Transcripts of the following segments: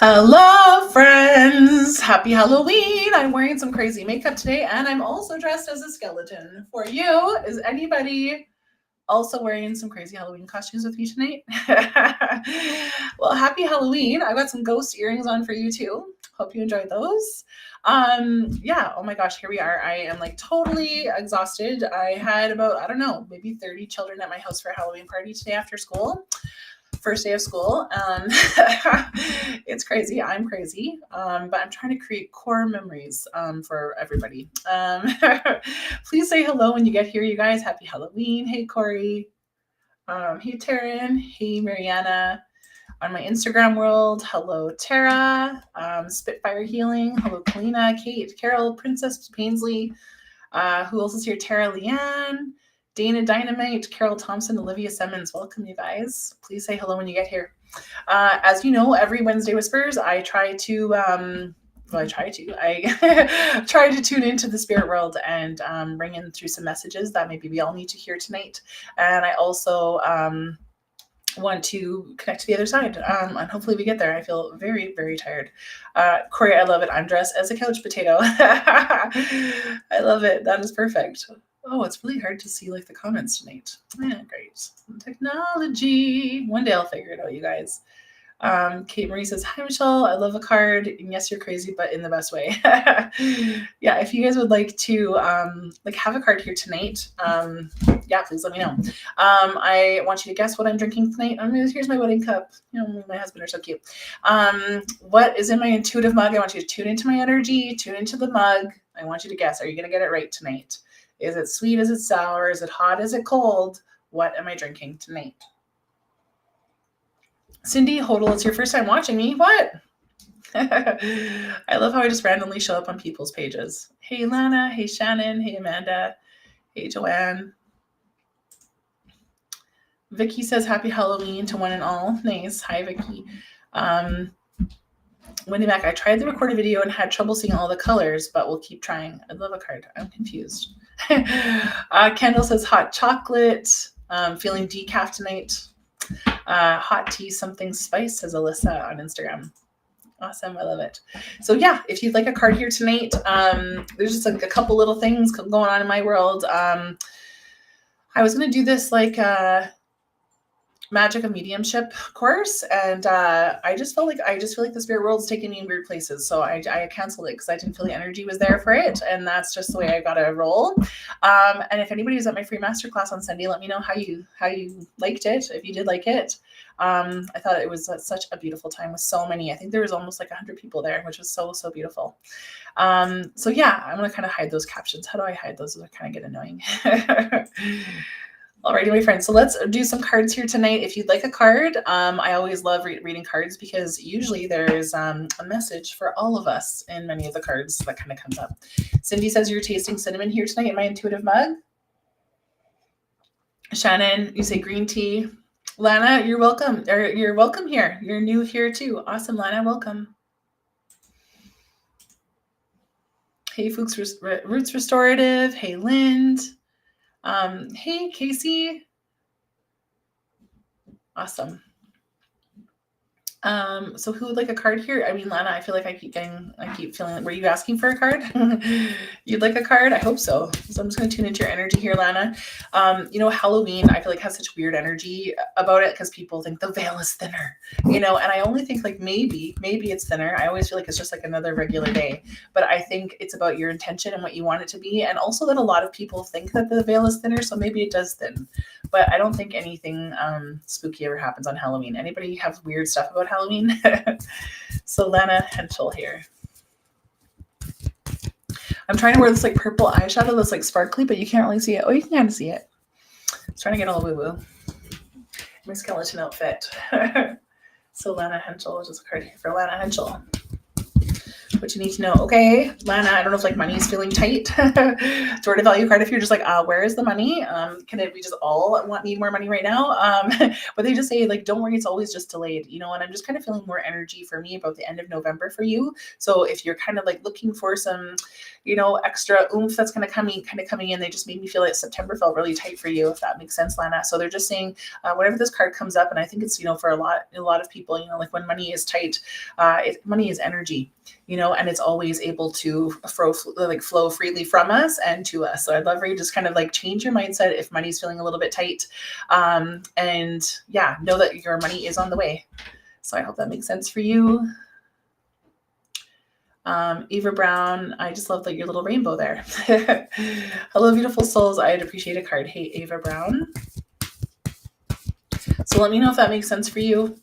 Hello, friends. Happy Halloween. I'm wearing some crazy makeup today, and I'm also dressed as a skeleton. For you, is anybody also wearing some crazy Halloween costumes with me tonight? Well, happy Halloween. I've got some ghost earrings on for you too. Hope you enjoyed those. Yeah, oh my gosh, here we are. I am like totally exhausted. I had about, I don't know, maybe 30 children at my house for a Halloween party today after school. First day of school. It's crazy. I'm crazy. But I'm trying to create core memories for everybody. Please say hello when you get here, you guys. Happy Halloween. Hey, Corey. Hey, Taryn. Hey, Mariana. On my Instagram world, hello, Tara. Spitfire Healing. Hello, Kalina, Kate, Carol, Princess Painsley. Who else is here? Tara Leanne. Dana Dynamite, Carol Thompson, Olivia Simmons. Welcome, you guys. Please say hello when you get here. As you know, every Wednesday Whispers, I try to try to tune into the spirit world and bring in through some messages that maybe we all need to hear tonight. And I also want to connect to the other side, and hopefully we get there. I feel very, very tired. Corey, I love it. I'm dressed as a couch potato. I love it. That is perfect. Oh, it's really hard to see like the comments tonight. Yeah, great. Technology. One day I'll figure it out, you guys. Kate Marie says, hi, Michelle. I love a card. And yes, you're crazy, but in the best way. Yeah, if you guys would like to have a card here tonight, yeah, please let me know. I want you to guess what I'm drinking tonight. Here's my wedding cup. You know, my husband are so cute. What is in my intuitive mug? I want you to tune into my energy, tune into the mug. I want you to guess. Are you going to get it right tonight? Is it sweet? Is it sour? Is it hot? Is it cold? What am I drinking tonight? Cindy Hodel, it's your first time watching me. What? I love how I just randomly show up on people's pages. Hey, Lana. Hey, Shannon. Hey, Amanda. Hey, Joanne. Vicky says happy Halloween to one and all. Nice. Hi, Vicky. Wendy Mac, I tried to record a video and had trouble seeing all the colors, but we'll keep trying. I love a card. I'm confused. Kendall says hot chocolate. Feeling decaf tonight. Hot tea, something spice, says Alyssa on Instagram. Awesome. I love it. So yeah, if you'd like a card here tonight, there's just like a couple little things going on in my world. I was going to do this like magic of mediumship course, and I just feel like the spirit world's taking me in weird places, so I canceled it because I didn't feel the energy was there for it, and that's just the way I gotta roll. And if anybody was at my free masterclass on Sunday, let me know how you liked it, if you did like it. I thought it was such a beautiful time with so many. I think there was almost like 100 people there, which was so beautiful. So yeah, I'm gonna kind of hide those captions. How do I hide those? Those kind of get annoying. Alrighty, my friends. So let's do some cards here tonight. If you'd like a card, I always love reading cards because usually there's a message for all of us in many of the cards that kind of comes up. Cindy says you're tasting cinnamon here tonight in my intuitive mug. Shannon, you say green tea. Lana, you're welcome. You're welcome here. You're new here too. Awesome, Lana. Welcome. Hey, Fuchs Roots Restorative. Hey, Lind. Hey, Casey. Awesome. So who would like a card here? I mean, Lana, I feel like I keep feeling, were you asking for a card? You'd like a card? I hope so. So I'm just going to tune into your energy here, Lana. Halloween, I feel like has such weird energy about it because people think the veil is thinner, and I only think like maybe it's thinner. I always feel like it's just like another regular day, but I think it's about your intention and what you want it to be. And also that a lot of people think that the veil is thinner. So maybe it does thin, but I don't think anything spooky ever happens on Halloween. Anybody have weird stuff about Halloween? So Lana Henschel here. I'm trying to wear this like purple eyeshadow that's like sparkly, but you can't really see it. Oh, you can kind of see it. I was trying to get all woo-woo. My skeleton outfit. So Lana Henschel, just a card here for Lana Henschel. what you need to know. Okay, Lana, I don't know if like money is feeling tight. Sort of value card. If you're just like, where is the money? Can it be just all need more money right now? But they just say like, don't worry, it's always just delayed, you know. And I'm just kind of feeling more energy for me about the end of November for you. So if you're kind of like looking for some, you know, extra oomph that's going to coming in, they just made me feel like September felt really tight for you, if that makes sense, Lana. So they're just saying whenever this card comes up, and I think it's, you know, for a lot of people, you know, like when money is tight, money is energy, you know, and it's always able to flow freely from us and to us. So I'd love for you to just kind of like change your mindset if money's feeling a little bit tight, and yeah, know that your money is on the way. So I hope that makes sense for you. Eva Brown, I just love your little rainbow there. Hello, beautiful souls. I'd appreciate a card. Hey, Eva Brown. So let me know if that makes sense for you.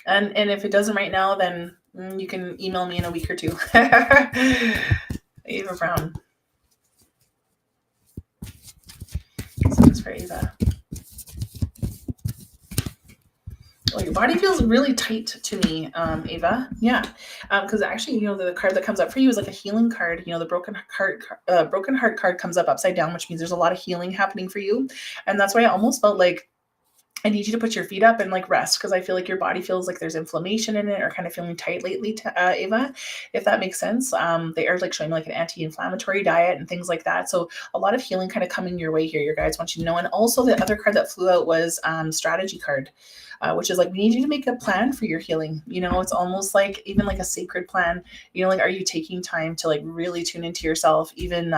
And if it doesn't right now, then you can email me in a week or two. Eva Brown. So this is for Eva. Oh, your body feels really tight to me, Ava. Yeah, because actually, you know, the card that comes up for you is like a healing card. You know, the broken heart card comes up upside down, which means there's a lot of healing happening for you, and that's why I almost felt like I need you to put your feet up and like rest, because I feel like your body feels like there's inflammation in it or kind of feeling tight lately, Ava, if that makes sense. They are like showing like an anti-inflammatory diet and things like that. So a lot of healing kind of coming your way here. Your guides want you to know. And also the other card that flew out was strategy card. Which is like, we need you to make a plan for your healing. You know, it's almost like even like a sacred plan. You know, like, are you taking time to like really tune into yourself? Even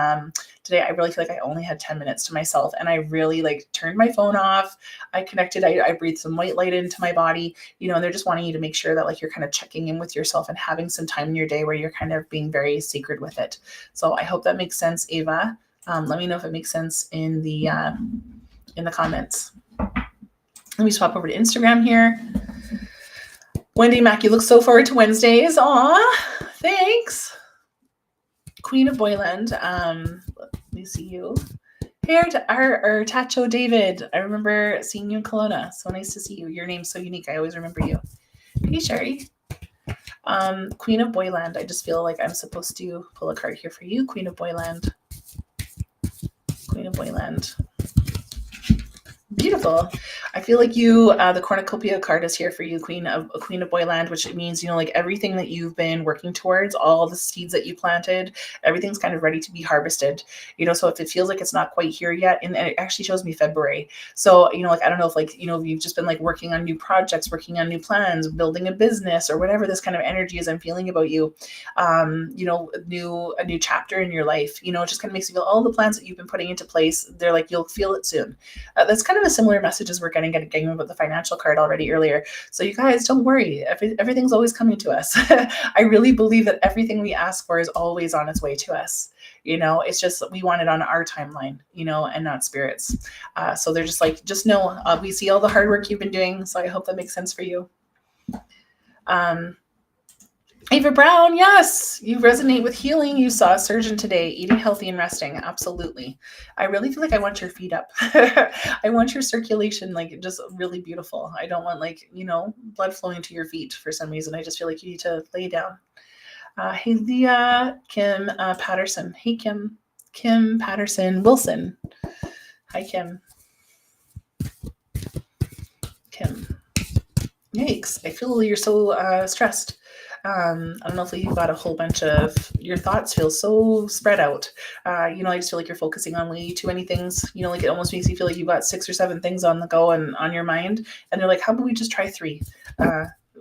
today, I really feel like I only had 10 minutes to myself, and I really like turned my phone off. I connected, I breathed some white light into my body, you know, and they're just wanting you to make sure that like you're kind of checking in with yourself and having some time in your day where you're kind of being very sacred with it. So I hope that makes sense, Ava. Let me know if it makes sense in the comments. Let me swap over to Instagram here. Wendy Mack, you look so forward to Wednesdays. Aw, thanks. Queen of Boyland. Let me see you. Hey, our Tacho David. I remember seeing you in Kelowna. So nice to see you. Your name's so unique. I always remember you. Hey, Sherry. Queen of Boyland. I just feel like I'm supposed to pull a card here for you. Queen of Boyland. Queen of Boyland. Beautiful. I feel like you, the cornucopia card is here for you, Queen of Boyland, which means, you know, like everything that you've been working towards, all the seeds that you planted, everything's kind of ready to be harvested, you know. So if it feels like it's not quite here yet, and it actually shows me February. So, you know, like, I don't know if like, you know, you've just been like working on new projects, working on new plans, building a business or whatever this kind of energy is I'm feeling about you. You know, a new chapter in your life, you know, it just kind of makes you feel all the plans that you've been putting into place. They're like, you'll feel it soon. That's kind of a similar message as we're getting about the financial card already earlier. So you guys, don't worry. Everything's always coming to us. I really believe that everything we ask for is always on its way to us. You know, it's just we want it on our timeline, you know, and not spirits. So they're just like, just know we see all the hard work you've been doing. So I hope that makes sense for you. Ava Brown, yes, you resonate with healing. You saw a surgeon today, eating healthy and resting. Absolutely. I really feel like I want your feet up. I want your circulation, like, just really beautiful. I don't want, like, you know, blood flowing to your feet for some reason. I just feel like you need to lay down. Hey, Leah, Kim Patterson. Hey, Kim Patterson Wilson. Hi, Kim. Yikes. I feel you're so stressed. I don't know if you've got a whole bunch of your thoughts feel so spread out. You know, I just feel like you're focusing on way too many things. You know, like it almost makes you feel like you've got 6 or 7 things on the go and on your mind. And they're like, how about we just try 3?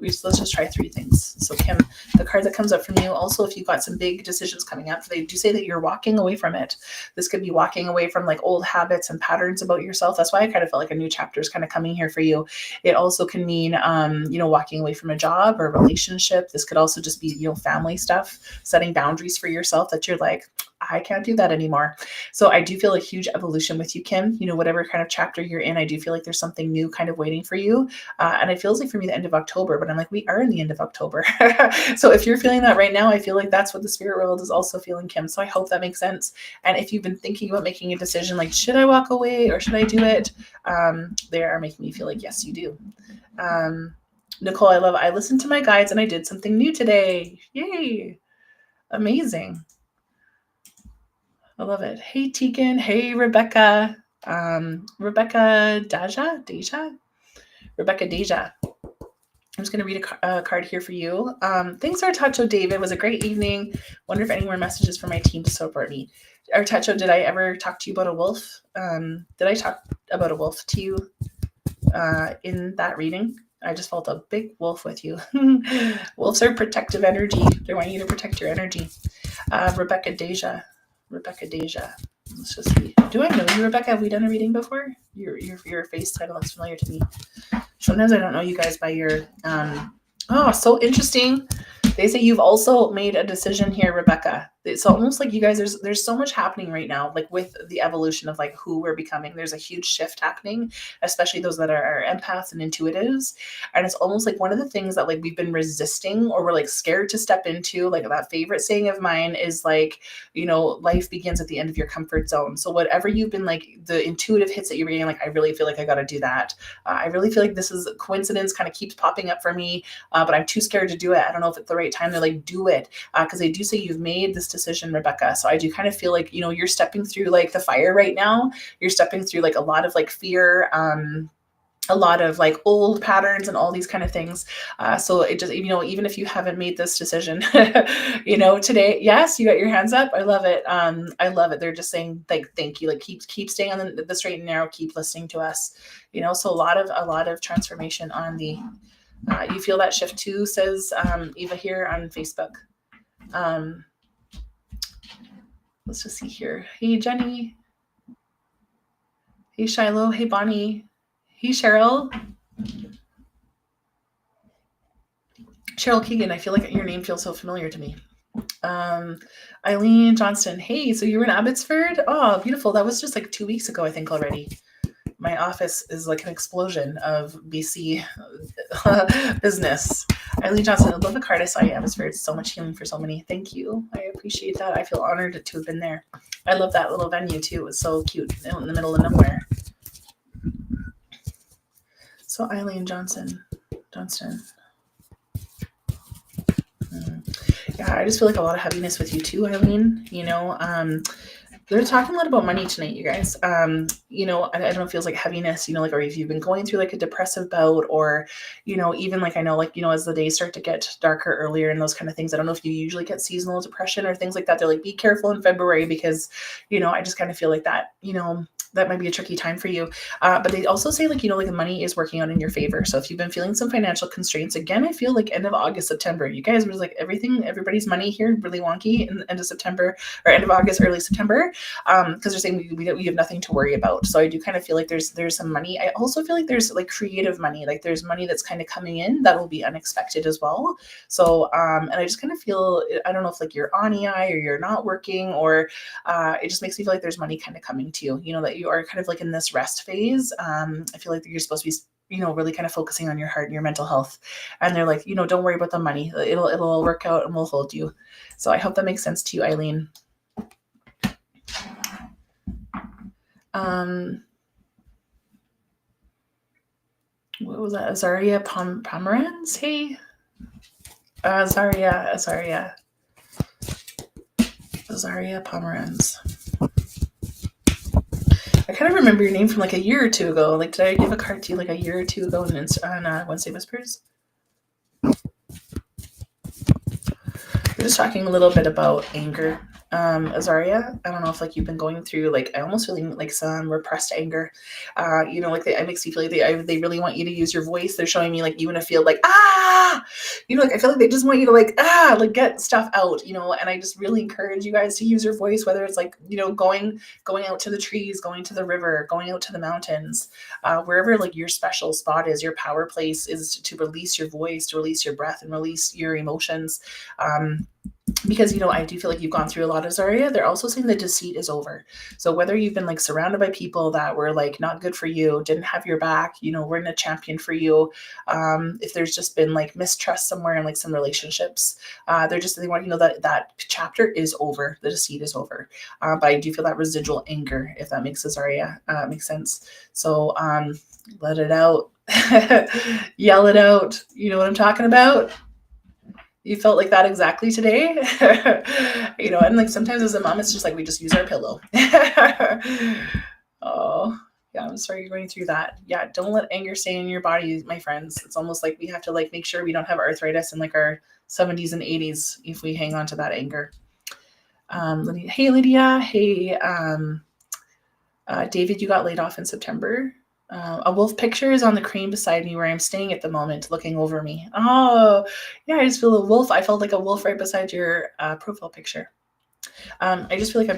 Let's just try 3 things. So Kim, the card that comes up from you, also if you've got some big decisions coming up, they do say that you're walking away from it. This could be walking away from like old habits and patterns about yourself. That's why I kind of felt like a new chapter is kind of coming here for you. It also can mean, you know, walking away from a job or a relationship. This could also just be, you know, family stuff, setting boundaries for yourself that you're like, I can't do that anymore. So I do feel a huge evolution with you, Kim. You know, whatever kind of chapter you're in, I do feel like there's something new kind of waiting for you. And it feels like for me the end of October, but I'm like, we are in the end of October. So if you're feeling that right now, I feel like that's what the spirit world is also feeling, Kim. So I hope that makes sense. And if you've been thinking about making a decision, like, should I walk away or should I do it? They are making me feel like, yes, you do. Nicole, I listened to my guides and I did something new today. Yay. Amazing. I love it. Hey, Tegan. Hey, Rebecca. Rebecca Deja? Rebecca Deja. I'm just going to read a card here for you. Thanks, Artacho David. It was a great evening. Wonder if any more messages for my team to support me. Artacho, did I ever talk to you about a wolf? Did I talk about a wolf to you in that reading? I just felt a big wolf with you. Wolves are protective energy. They want you to protect your energy. Rebecca Deja. Let's just see. Do I know you, Rebecca? Have we done a reading before? Your face title looks familiar to me. Sometimes I don't know you guys by your so interesting. They say you've also made a decision here, Rebecca. It's almost like you guys, there's so much happening right now, like with the evolution of like who we're becoming. There's a huge shift happening, especially those that are empaths and intuitives. And it's almost like one of the things that like we've been resisting or we're like scared to step into. Like that favorite saying of mine is like, life begins at the end of your comfort zone. So whatever you've been like, the intuitive hits that you're getting, like, I really feel like I got to do that. I really feel like this is a coincidence, kind of keeps popping up for me, but I'm too scared to do it. I don't know if it's the right time to like do it, because they do say you've made this decision, Rebecca. So I do kind of feel like, you're stepping through like the fire right now. You're stepping through like a lot of like fear, a lot of like old patterns and all these kind of things. So it just, even if you haven't made this decision, today, yes, you got your hands up. I love it. I love it. They're just saying like, thank you. Like keep staying on the straight and narrow, keep listening to us, so a lot of transformation on the, you feel that shift too, says Eva here on Facebook. Let's just see here. Hey, Jenny. Hey, Shiloh. Hey, Bonnie. Hey, Cheryl. Cheryl Keegan. I feel like your name feels so familiar to me. Eileen Johnston. Hey, so you were in Abbotsford? Oh, beautiful. That was just like 2 weeks ago, I think, already. My office is like an explosion of BC business. Eileen Johnson, I love the card I saw you, Abbotsford. So much healing for so many. Thank you. I appreciate that. I feel honored to have been there. I love that little venue too. It was so cute in the middle of nowhere. So Eileen Johnston. Yeah, I just feel like a lot of heaviness with you too, Eileen. They're talking a lot about money tonight, you guys. I don't know, it feels like heaviness, like, or if you've been going through like a depressive bout, or, even like, I know, like, as the days start to get darker earlier and those kind of things, I don't know if you usually get seasonal depression or things like that. They're like, be careful in February because, I just kind of feel like that, that might be a tricky time for you. But they also say like, like the money is working out in your favor. So if you've been feeling some financial constraints, again, I feel like end of August, September, you guys was like everybody's money here really wonky in end of September or end of August, early September. Because they're saying we have nothing to worry about. So I do kind of feel like there's some money. I also feel like there's like creative money, like there's money that's kind of coming in that will be unexpected as well. So and I just kind of feel, I don't know if like you're on EI or you're not working, or it just makes me feel like there's money kind of coming to you, that you are kind of like in this rest phase. I feel like you're supposed to be really kind of focusing on your heart and your mental health. And they're like, don't worry about the money. It'll work out and we'll hold you. So I hope that makes sense to you, Eileen. What was that? Azaria Pomeranz? Hey. Azaria Pomeranz. I kind of remember your name from like a year or two ago. Like, did I give a card to you like a year or two ago on Wednesday Whispers? We're just talking a little bit about anger. Azaria, I don't know if like you've been going through like, I almost feeling like some repressed anger. Like it makes you feel like they really want you to use your voice. They're showing me like you want to feel like like I feel like they just want you to like get stuff out, and I just really encourage you guys to use your voice, whether it's like, going out to the trees, going to the river, going out to the mountains, wherever like your special spot is, your power place is to release your voice, to release your breath and release your emotions. Because, I do feel like you've gone through a lot of Zaria. They're also saying the deceit is over. So whether you've been like surrounded by people that were like not good for you, didn't have your back, weren't a champion for you. If there's just been like mistrust somewhere in like some relationships, they want you to know that chapter is over. The deceit is over. But I do feel that residual anger, if that makes Zaria make sense. So let it out. Yell it out. You know what I'm talking about? You felt like that exactly today? And like sometimes as a mom, it's just like we just use our pillow. Oh, yeah, I'm sorry you're going through that. Yeah, don't let anger stay in your body, my friends. It's almost like we have to like make sure we don't have arthritis in like our 70s and 80s if we hang on to that anger. Hey, Lydia. Hey, David, you got laid off in September. A wolf picture is on the crane beside me where I'm staying at the moment, looking over me. Oh, yeah, I just feel a wolf. I felt like a wolf right beside your profile picture. I just feel like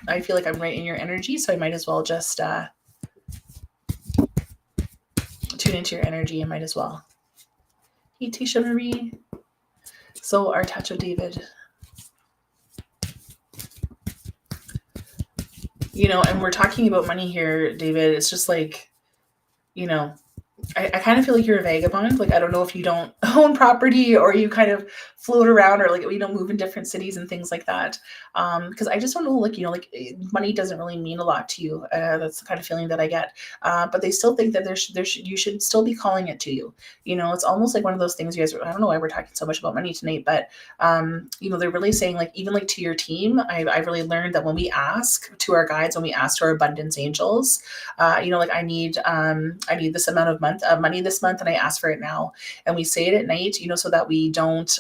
I feel like I'm right in your energy, so I might as well just tune into your energy. I might as well. Hey, Tisha Marie. So, Artacho David. And we're talking about money here, David. It's just like, I kind of feel like you're a vagabond. Like, I don't know if you don't own property or you kind of float around or like, move in different cities and things like that. Because I just don't know, like, money doesn't really mean a lot to you. That's the kind of feeling that I get. But they still think that you should still be calling it to you. It's almost like one of those things you guys, I don't know why we're talking so much about money tonight, but, they're really saying like, even like to your team, I've really learned that when we ask to our guides, when we ask to our abundance angels, like I need this amount of money this month and I ask for it now, and we say it at night, so that we don't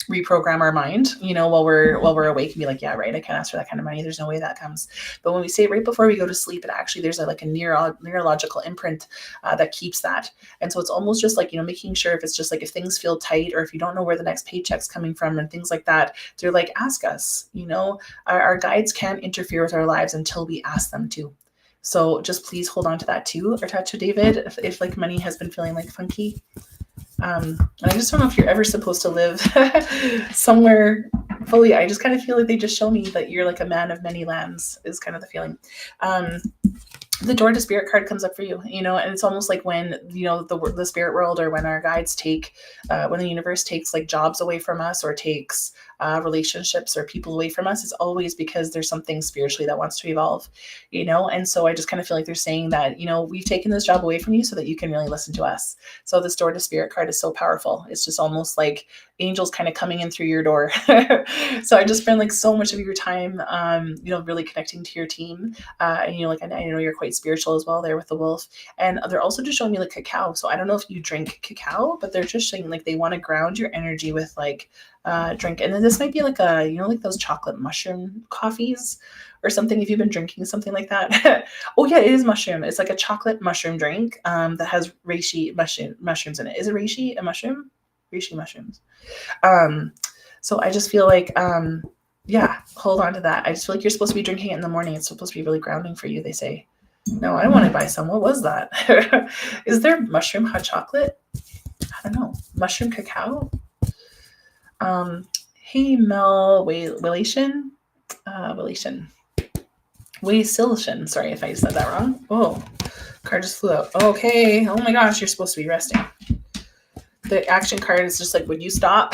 reprogram our mind, while we're awake and be like, yeah, right, I can't ask for that kind of money, there's no way that comes. But when we say it right before we go to sleep, it actually, there's a neurological imprint that keeps that. And so it's almost just like, making sure if things feel tight or if you don't know where the next paycheck's coming from and things like that, they're like, ask us. Our guides can't interfere with our lives until we ask them to. So just please hold on to that too, Artacho David, if like money has been feeling like funky. And I just don't know if you're ever supposed to live somewhere fully. I just kind of feel like they just show me that you're like a man of many lands is kind of the feeling. The door to spirit card comes up for you, and it's almost like when, the spirit world, or when our guides when the universe takes like jobs away from us or takes relationships or people away from us, it's always because there's something spiritually that wants to evolve, and so I just kind of feel like they're saying that, we've taken this job away from you so that you can really listen to us. So this door to spirit card is so powerful. It's just almost like angels kind of coming in through your door. So I just spend like so much of your time, really connecting to your team. And like, I know you're quite spiritual as well there with the wolf. And they're also just showing me like cacao. So I don't know if you drink cacao, but they're just saying like they want to ground your energy with like drink. And then this might be like like those chocolate mushroom coffees or something, if you've been drinking something like that. Oh yeah, it is mushroom. It's like a chocolate mushroom drink that has reishi mushrooms in it. Is it reishi a mushroom? Reishi mushrooms. So I just feel like, yeah, hold on to that. I just feel like you're supposed to be drinking it in the morning. It's supposed to be really grounding for you, they say. No, I want to buy some. What was that? Is there mushroom hot chocolate? I don't know. Mushroom cacao? Hey, Mel Willation. Wasilation. Sorry if I said that wrong. Oh, card just flew out. Okay. Oh my gosh, you're supposed to be resting. The action card is just like, would you stop?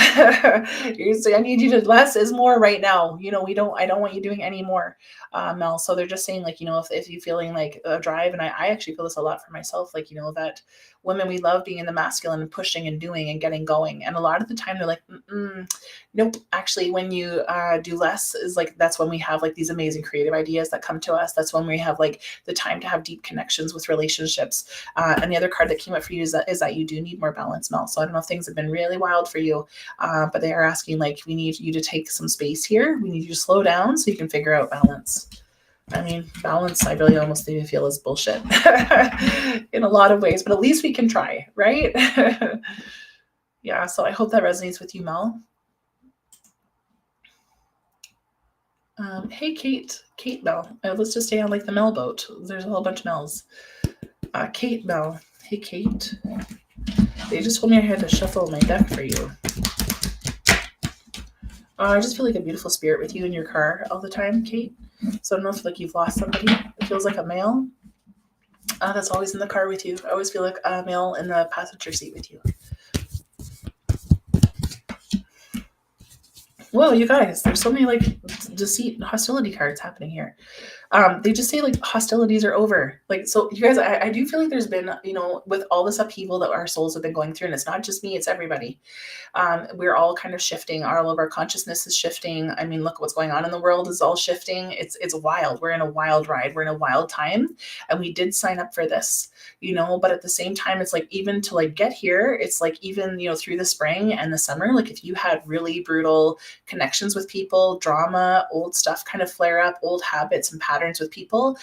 You're saying, I need you to, less is more right now. I don't want you doing any more, Mel. So they're just saying like, if you're feeling like a drive, and I actually feel this a lot for myself, like, that women, we love being in the masculine and pushing and doing and getting going. And a lot of the time they're like, nope. Actually, when you do less is like, that's when we have like these amazing creative ideas that come to us. That's when we have like the time to have deep connections with relationships. And the other card that came up for you is that you do need more balance, Mel. So I don't know if things have been really wild for you, but they are asking like, we need you to take some space here. We need you to slow down so you can figure out balance. I mean, balance, I really almost even feel is bullshit in a lot of ways, but at least we can try, right? Yeah, so I hope that resonates with you, Mel. Hey, Kate Mel. Let's just stay on like the Mel boat. There's a whole bunch of Mels. Kate Mel. Hey, Kate. They just told me I had to shuffle my deck for you. I just feel like a beautiful spirit with you in your car all the time, Kate. So I don't know if like you've lost somebody. It feels like a male that's always in the car with you. I always feel like a male in the passenger seat with you. Whoa, you guys, there's so many like deceit and hostility cards happening here. They just say like hostilities are over. Like, so you guys, I do feel like there's been, you know, with all this upheaval that our souls have been going through, and it's not just me, it's everybody. We're all kind of shifting. All of our consciousness is shifting. I mean, look what's going on in the world is all shifting. It's wild. We're in a wild ride. We're in a wild time, and we did sign up for this, you know. But at the same time, it's like even to like get here, it's like even, you know, through the spring and the summer, like if you had really brutal connections with people, drama, old stuff kind of flare up, old habits and patterns with people,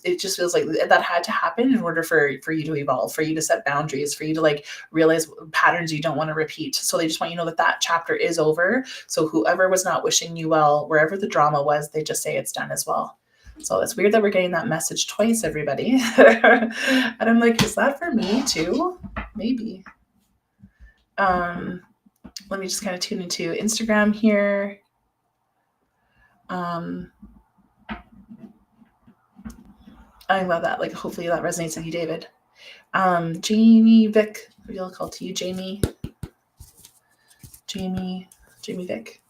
it just feels like that had to happen in order for you to evolve, for you to set boundaries, for you to like realize patterns you don't want to repeat. So they just want you to know that that chapter is over. So whoever was not wishing you well, wherever the drama was, they just say it's done as well. So it's weird that we're getting that message twice, everybody. And I'm like, is that for me too? Maybe. Let me just kind of tune into Instagram here. I love that. Like, hopefully that resonates with you, David. Jamie Vic, maybe I'll call to you, Jamie. Jamie Vic.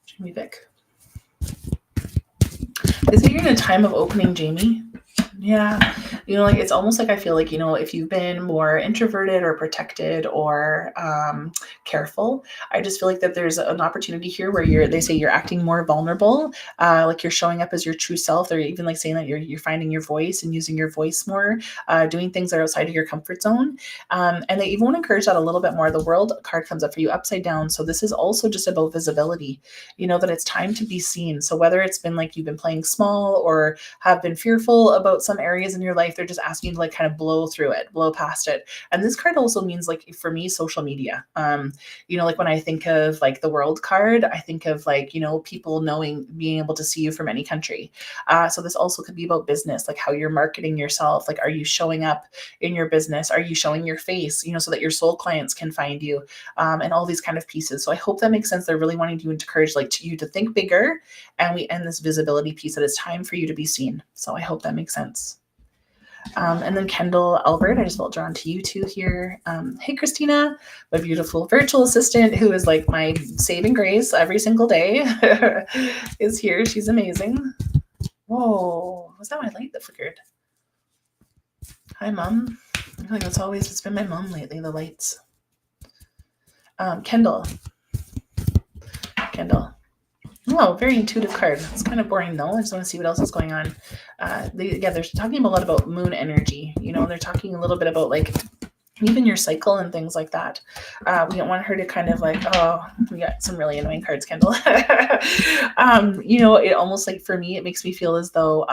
Jamie Vic. Is it you're in a time of opening, Jamie? Yeah. You know, like it's almost like I feel like, you know, if you've been more introverted or protected or careful, I just feel like that there's an opportunity here where they say you're acting more vulnerable, like you're showing up as your true self. They're even like saying that you're finding your voice and using your voice more, doing things that are outside of your comfort zone. And they even want to encourage that a little bit more. The World card comes up for you upside down. So this is also just about visibility, you know, that it's time to be seen. So whether it's been like you've been playing small or have been fearful about some areas in your life, they're just asking you to like kind of blow through it, blow past it. And this card also means like for me, social media. You know, like when I think of like the World card, I think of like, you know, people knowing, being able to see you from any country. So this also could be about business, like how you're marketing yourself. Like, are you showing up in your business? Are you showing your face, you know, so that your soul clients can find you, and all these kind of pieces. So I hope that makes sense. They're really wanting to encourage like you to think bigger, and we end this visibility piece that it's time for you to be seen. So I hope that makes sense. And then Kendall Albert, I just felt drawn to you two here. Hey, Christina, my beautiful virtual assistant who is like my saving grace every single day is here. She's amazing. Whoa, was that my light that flickered? Hi, Mom. I feel like it's been my mom lately, the lights. Kendall. Oh, very intuitive card. It's kind of boring though. I just want to see what else is going on. They're talking a lot about moon energy. You know, they're talking a little bit about like even your cycle and things like that. We don't want her to kind of like, oh, we got some really annoying cards, Kendall. You know, it almost like for me, it makes me feel as though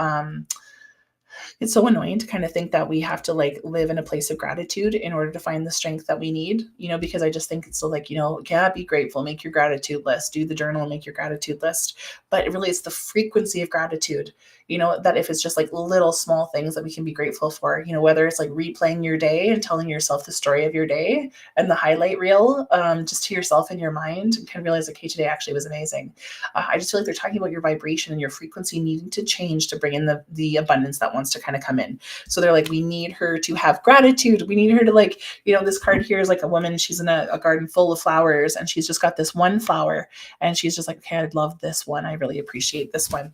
it's so annoying to kind of think that we have to like live in a place of gratitude in order to find the strength that we need, you know, because I just think it's so like, you know, yeah, be grateful, make your gratitude list, do the journal and make your gratitude list. But it really, it's the frequency of gratitude, you know, that if it's just like little small things that we can be grateful for, you know, whether it's like replaying your day and telling yourself the story of your day and the highlight reel, just to yourself in your mind, and kind of realize, okay, today actually was amazing. I just feel like they're talking about your vibration and your frequency needing to change to bring in the abundance that wants to kind of come in. So they're like, we need her to have gratitude. We need her to like, you know, this card here is like a woman, she's in a garden full of flowers and she's just got this one flower and she's just like, okay, I love this one. I really appreciate this one.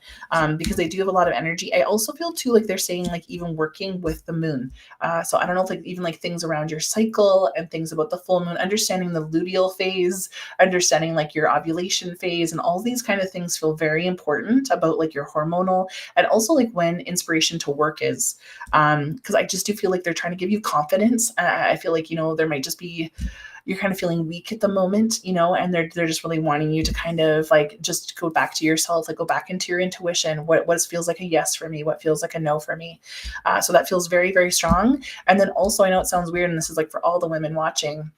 Because they do have a lot of energy. I also feel too, like they're saying like even working with the moon. So I don't know if like even like things around your cycle and things about the full moon, understanding the luteal phase, understanding like your ovulation phase, and all these kind of things feel very important about like your hormonal, and also like when inspiration to work is, because I just do feel like they're trying to give you confidence. I feel like, you know, there might just be, you're kind of feeling weak at the moment, you know, and they're just really wanting you to kind of like just go back to yourself, like go back into your intuition. What feels like a yes for me? What feels like a no for me? So that feels very, very strong. And then also, I know it sounds weird, and this is like for all the women watching,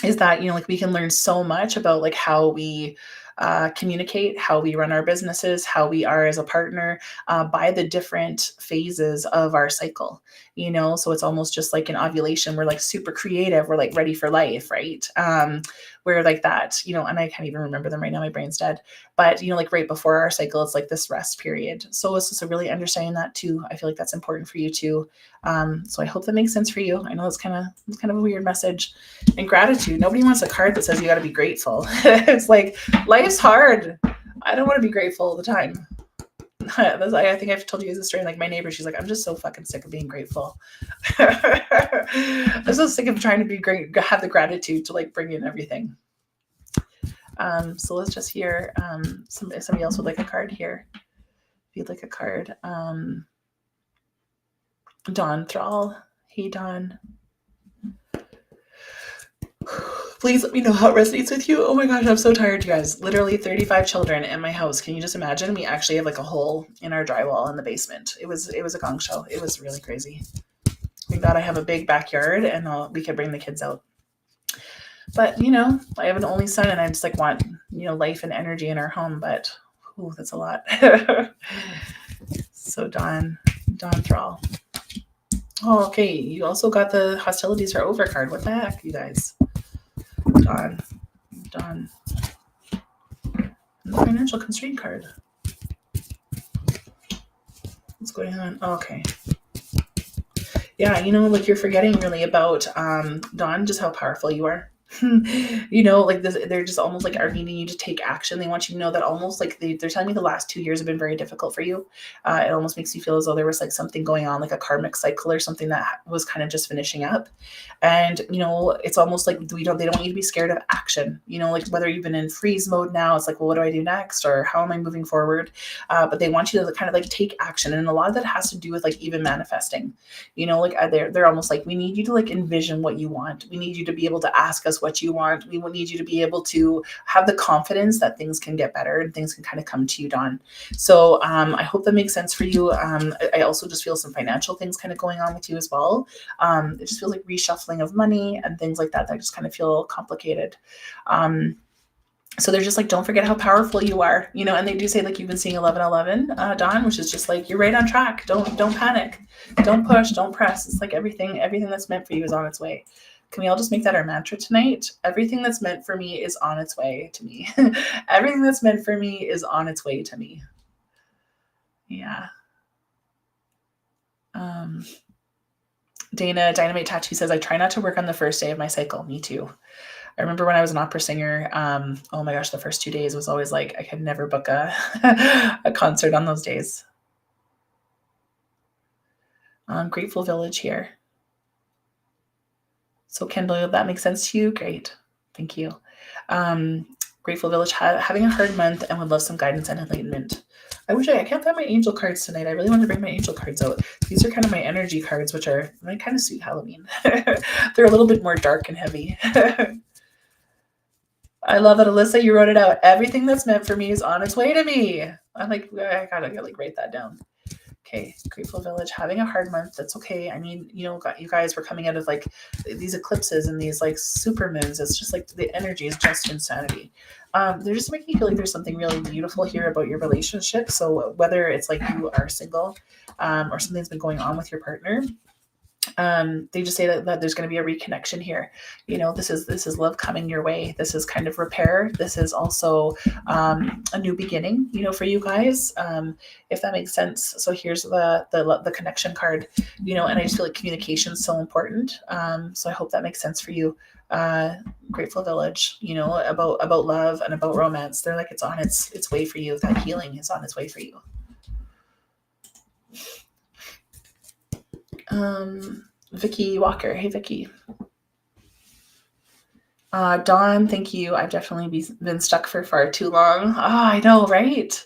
is that, you know, like we can learn so much about like how we communicate, how we run our businesses, how we are as a partner, by the different phases of our cycle, you know. So it's almost just like an ovulation, we're like super creative, we're like ready for life, right? Where like that, you know, and I can't even remember them right now, my brain's dead, but you know, like right before our cycle, it's like this rest period. So it's just a really understanding that too. I feel like that's important for you too. So I hope that makes sense for you. I know it's kind of a weird message. And gratitude, nobody wants a card that says you got to be grateful. It's like life Life's hard. I don't want to be grateful all the time. I think I've told you guys this story. Like my neighbor, she's like, I'm just so fucking sick of being grateful. I'm so sick of trying to be great, have the gratitude to like bring in everything. So let's just hear somebody else would like a card here. If you'd like a card, Dawn Thrall. Hey, Dawn. Please let me know how it resonates with you. Oh my gosh, I'm so tired, you guys. Literally 35 children in my house. Can you just imagine? We actually have like a hole in our drywall in the basement. It was a gong show. It was really crazy. Thank God I have a big backyard and we could bring the kids out. But, you know, I have an only son and I just like want, you know, life and energy in our home. But, ooh, that's a lot. So Dawn Thrall. Oh, okay. You also got the hostilities are over card. What the heck, you guys? Dawn. And the financial constraint card. What's going on? Oh, okay. Yeah, you know, like you're forgetting really about Dawn, just how powerful you are. You know, like this, they're just almost like are needing you to take action. They want you to know that almost like they're telling me the last 2 years have been very difficult for you. It almost makes you feel as though there was like something going on, like a karmic cycle or something that was kind of just finishing up. And, you know, it's almost like they don't want you to be scared of action, you know, like whether you've been in freeze mode now, it's like, well, what do I do next? Or how am I moving forward? But they want you to kind of like take action. And a lot of that has to do with like even manifesting, you know, like they're almost like, we need you to like envision what you want. We need you to be able to ask us what you want. We will need you to be able to have the confidence that things can get better and things can kind of come to you, Dawn. So I hope that makes sense for you. I also just feel some financial things kind of going on with you as well. It just feels like reshuffling of money and things like that just kind of feel complicated. So they're just like, don't forget how powerful you are, you know, and they do say like you've been seeing 1111, Dawn, which is just like, you're right on track. Don't panic, don't push, don't press. It's like everything that's meant for you is on its way. Can we all just make that our mantra tonight? Everything that's meant for me is on its way to me. Everything that's meant for me is on its way to me. Yeah. Dana Dynamite Tattoo says, I try not to work on the first day of my cycle. Me too. I remember when I was an opera singer, oh my gosh, the first 2 days was always like, I could never book a concert on those days. Grateful Village here. So Kendall, that makes sense to you? Great. Thank you. Grateful Village having a hard month and would love some guidance and enlightenment. I wish I can't find my angel cards tonight. I really want to bring my angel cards out. These are kind of my energy cards, which are kind of suit Halloween. They're a little bit more dark and heavy. I love it, Alyssa. You wrote it out. Everything that's meant for me is on its way to me. I'm like, I gotta like write that down. Okay, Grateful Village having a hard month. That's okay. I mean, you know, you guys were coming out of like these eclipses and these like super moons. It's just like the energy is just insanity. They're just making you feel like there's something really beautiful here about your relationship. So whether it's like you are single or something's been going on with your partner, they just say that there's going to be a reconnection here. You know, this is love coming your way. This is kind of repair. This is also a new beginning, you know, for you guys, if that makes sense. So here's the connection card, you know, and I just feel like communication is so important. So I hope that makes sense for you. Grateful Village, you know, about love and about romance. They're like, it's on its way for you. That healing is on its way for you. Vicky Walker. Hey, Vicky. Dawn, thank you. I've definitely been stuck for far too long. I know, right?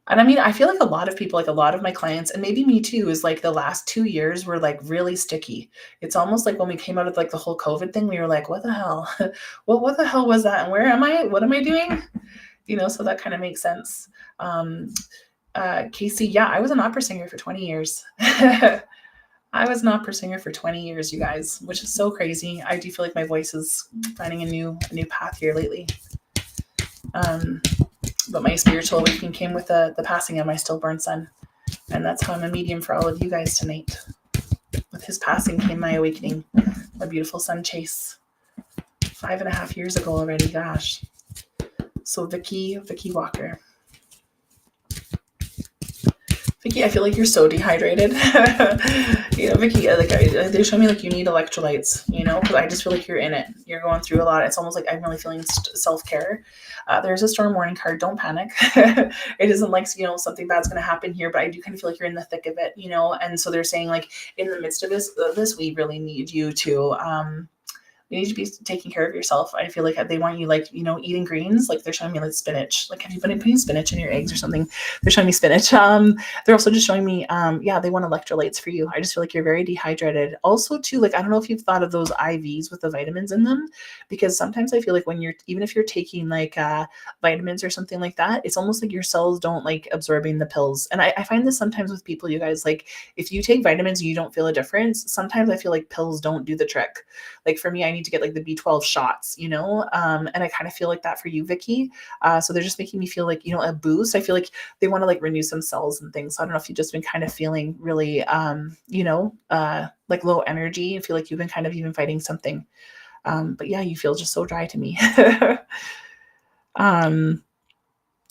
And I mean, I feel like a lot of people, like a lot of my clients, and maybe me too, is like the last 2 years were like really sticky. It's almost like when we came out of like the whole COVID thing, we were like, what the hell? What the hell was that? And where am I? What am I doing? You know, so that kind of makes sense. Casey, yeah, I was an opera singer for 20 years. I was an opera singer for 20 years, you guys, which is so crazy. I do feel like my voice is finding a new path here lately. But my spiritual awakening came with the passing of my stillborn son. And that's how I'm a medium for all of you guys tonight. With his passing came my awakening, my beautiful son, Chase. 5.5 years ago already, gosh. So Vicky Walker. Vicky, I feel like you're so dehydrated. Vicky, they show me like you need electrolytes, because I just feel like you're in it. You're going through a lot. It's almost like I'm really feeling self-care. There's a storm warning card. Don't panic. It isn't like, something bad's going to happen here, but I do kind of feel like you're in the thick of it, and so they're saying like in the midst of this, we really need you to, you need to be taking care of yourself. I feel like they want you eating greens. Like they're showing me like spinach. Like have you been putting spinach in your eggs or something? They're showing me spinach. They're also just showing me, they want electrolytes for you. I just feel like you're very dehydrated. Also too, like, I don't know if you've thought of those IVs with the vitamins in them, because sometimes I feel like even if you're taking like vitamins or something like that, it's almost like your cells don't like absorbing the pills. And I find this sometimes with people, you guys, like if you take vitamins and you don't feel a difference, sometimes I feel like pills don't do the trick. Like for me, I need to get like the B12 shots, and I kind of feel like that for you, Vicky. So they're just making me feel like, a boost. I feel like they want to like renew some cells and things. So I don't know if you've just been kind of feeling really, like low energy. I feel like you've been kind of even fighting something. But yeah, you feel just so dry to me.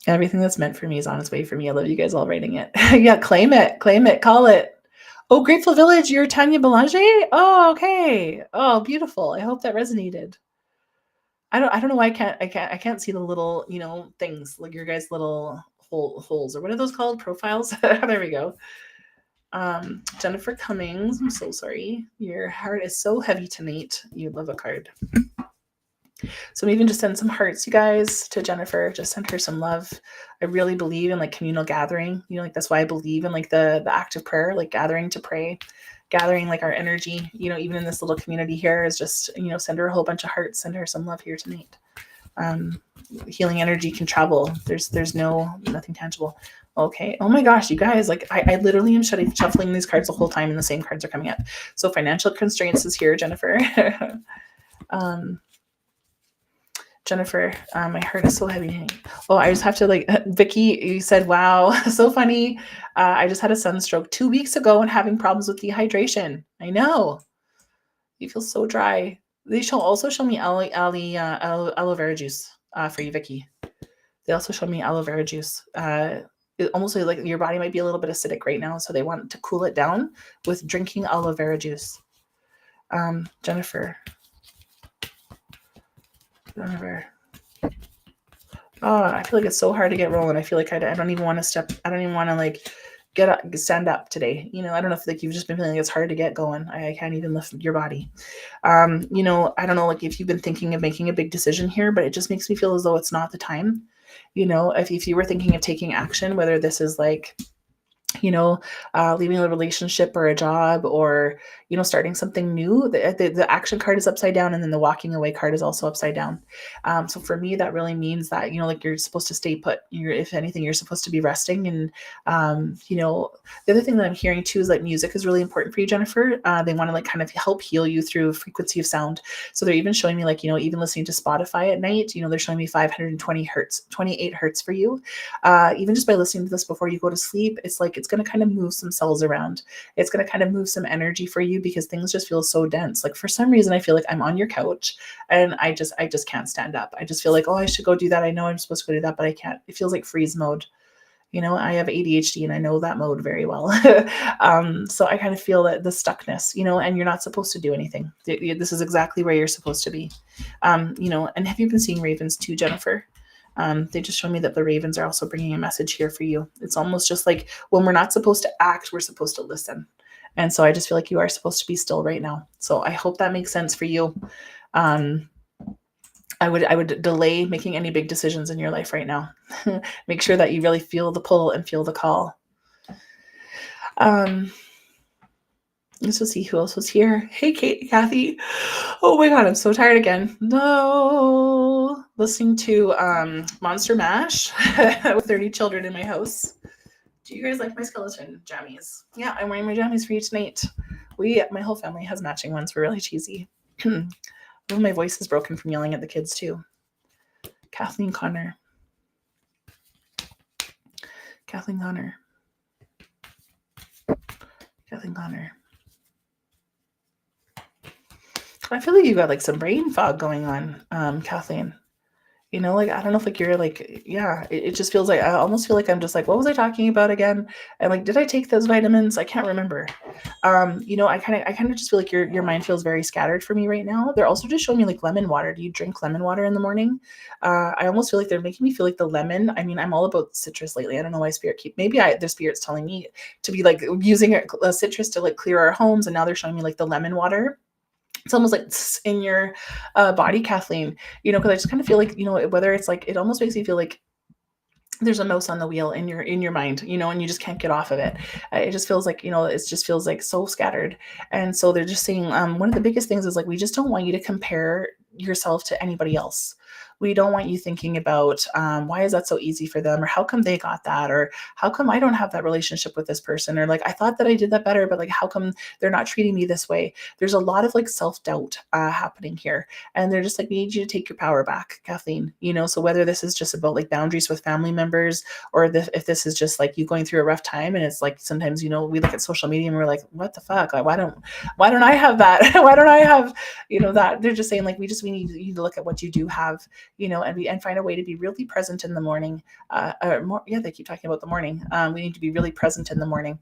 Everything that's meant for me is on its way for me. I love you guys all writing it. Yeah, claim it, call it. Oh, Grateful Village, you're Tanya Belanger? Oh, okay. Oh, beautiful. I hope that resonated. I don't know why I can't see the little, things, like your guys' little holes, or what are those called? Profiles? There we go. Jennifer Cummings, I'm so sorry. Your heart is so heavy tonight. You love a card. So even just send some hearts, you guys, to Jennifer. Just send her some love. I really believe in like communal gathering. Like that's why I believe in like the act of prayer, like gathering to pray, gathering like our energy. Even in this little community here is just send her a whole bunch of hearts. Send her some love here tonight. Healing energy can travel. There's nothing tangible. Okay. Oh my gosh, you guys, like I literally am shuffling these cards the whole time and the same cards are coming up. So financial constraints is here, Jennifer. Jennifer, my heart is so heavy. Oh, I just have to Vicky, you said, wow, so funny. I just had a sunstroke 2 weeks ago and having problems with dehydration. I know. You feel so dry. They also show me aloe vera juice for you, Vicky. They also showed me aloe vera juice. It almost like your body might be a little bit acidic right now, so they want to cool it down with drinking aloe vera juice. Jennifer. Oh, I feel like it's so hard to get rolling. I feel like I don't even want to I don't even want to like get up, stand up today. I don't know if like you've just been feeling like it's hard to get going. I can't even lift your body. I don't know like if you've been thinking of making a big decision here, but it just makes me feel as though it's not the time. If you were thinking of taking action, whether this is like leaving a relationship or a job, or starting something new, the action card is upside down, and then the walking away card is also upside down. So for me, that really means that like you're supposed to stay put. If anything, you're supposed to be resting. And the other thing that I'm hearing too is like music is really important for you, Jennifer. They want to like kind of help heal you through frequency of sound. So they're even showing me like even listening to Spotify at night. They're showing me 520 hertz, 28 hertz for you. Even just by listening to this before you go to sleep, it's like it's going to kind of move some cells around. It's going to kind of move some energy for you, because things just feel so dense. Like for some reason, I feel like I'm on your couch and I just can't stand up. I just feel like, oh, I should go do that. I know I'm supposed to go do that, but I can't. It feels like freeze mode. I have ADHD and I know that mode very well. So I kind of feel that the stuckness, and you're not supposed to do anything. This is exactly where you're supposed to be. And have you been seeing ravens too, Jennifer? They just show me that the ravens are also bringing a message here for you. It's almost just like when we're not supposed to act, we're supposed to listen. And so I just feel like you are supposed to be still right now. So I hope that makes sense for you. I would delay making any big decisions in your life right now. Make sure that you really feel the pull and feel the call. Let's just see who else was here. Hey, Kathy. Oh my God, I'm so tired again. No. Listening to Monster Mash with 30 children in my house. Do you guys like my skeleton jammies? Yeah, I'm wearing my jammies for you tonight. My whole family has matching ones. We're really cheesy. My voice is broken from yelling at the kids too. Kathleen Connor. I feel like you got like some brain fog going on, Kathleen. You know, like, I don't know if like you're like, yeah, it just feels like, I almost feel like I'm just like, what was I talking about again? And like, did I take those vitamins? I can't remember. You know, I kind of just feel like your mind feels very scattered for me right now. They're also just showing me like lemon water. Do you drink lemon water in the morning? I almost feel like they're making me feel like the lemon. I mean, I'm all about citrus lately. I don't know why the spirit's telling me to be like using a citrus to like clear our homes. And now they're showing me like the lemon water. It's almost like in your body, Kathleen, you know, because I just kind of feel like, you know, whether it's like, it almost makes me feel like there's a mouse on the wheel in your mind, you know, and you just can't get off of it. It just feels like, you know, it just feels like so scattered. And so they're just saying, one of the biggest things is like, we just don't want you to compare yourself to anybody else. We don't want you thinking about why is that so easy for them, or how come they got that, or how come I don't have that relationship with this person, or like I thought that I did that better, but like how come they're not treating me this way? There's a lot of like self-doubt happening here, and they're just like, we need you to take your power back, Kathleen. You know, so whether this is just about like boundaries with family members, or if this is just like you going through a rough time, and it's like sometimes, you know, we look at social media and we're like, what the fuck? Like, why don't I have that? Why don't I have, you know, that? They're just saying like, we need to look at what you do have, you know, and find a way to be really present in the morning. They keep talking about the morning. We need to be really present in the morning.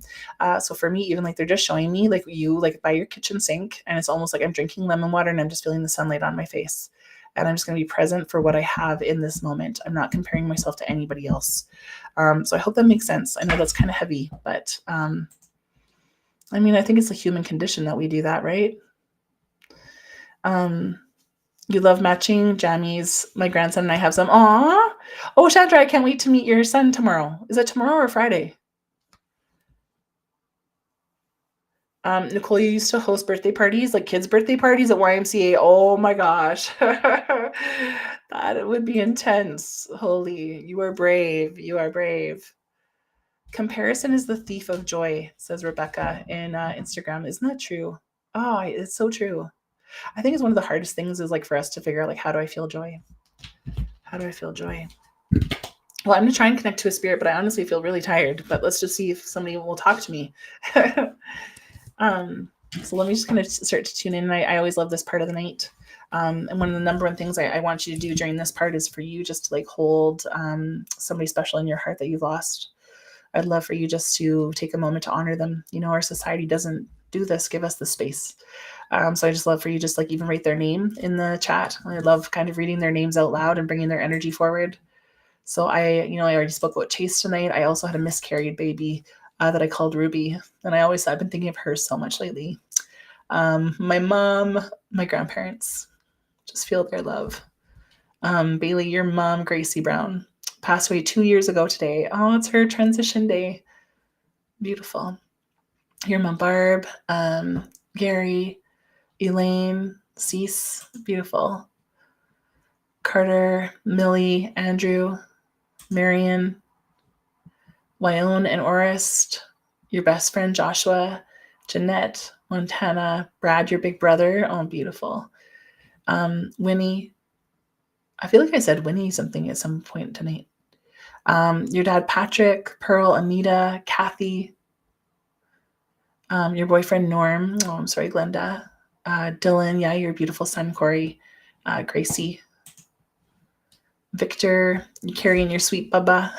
So for me, even like they're just showing me like you like by your kitchen sink, and it's almost like I'm drinking lemon water and I'm just feeling the sunlight on my face. And I'm just going to be present for what I have in this moment. I'm not comparing myself to anybody else. So I hope that makes sense. I know that's kind of heavy, but I mean, I think it's a human condition that we do that, right? You love matching jammies. My grandson and I have some. Aw. Oh, Chandra, I can't wait to meet your son tomorrow. Is it tomorrow or Friday? Nicole, you used to host birthday parties, like kids' birthday parties at YMCA. Oh my gosh. That would be intense. Holy, you are brave. You are brave. Comparison is the thief of joy, says Rebecca in Instagram. Isn't that true? Oh, it's so true. I think it's one of the hardest things is like for us to figure out like, how do I feel joy? How do I feel joy? Well, I'm going to try and connect to a spirit, but I honestly feel really tired. But let's just see if somebody will talk to me. So let me just kind of start to tune in. I always love this part of the night. And one of the number one things I want you to do during this part is for you just to like hold somebody special in your heart that you've lost. I'd love for you just to take a moment to honor them. You know, our society doesn't do this, give us the space. So I just love for you just like even write their name in the chat. I love kind of reading their names out loud and bringing their energy forward. So I already spoke about Chase tonight. I also had a miscarried baby that I called Ruby. And I've been thinking of her so much lately. My mom, my grandparents, just feel their love. Bailey, your mom, Gracie Brown, passed away 2 years ago today. Oh, it's her transition day. Beautiful. Your mom, Barb, Gary, Elaine, Cease, beautiful. Carter, Millie, Andrew, Marion, Wyone and Orest, your best friend Joshua, Jeanette, Montana, Brad, your big brother. Oh, beautiful. Winnie. I feel like I said Winnie something at some point tonight. Your dad, Patrick, Pearl, Anita, Kathy, your boyfriend, Norm. Oh, I'm sorry, Glenda. Dylan, yeah, your beautiful son, Corey, Gracie, Victor, Carrie and your sweet Bubba,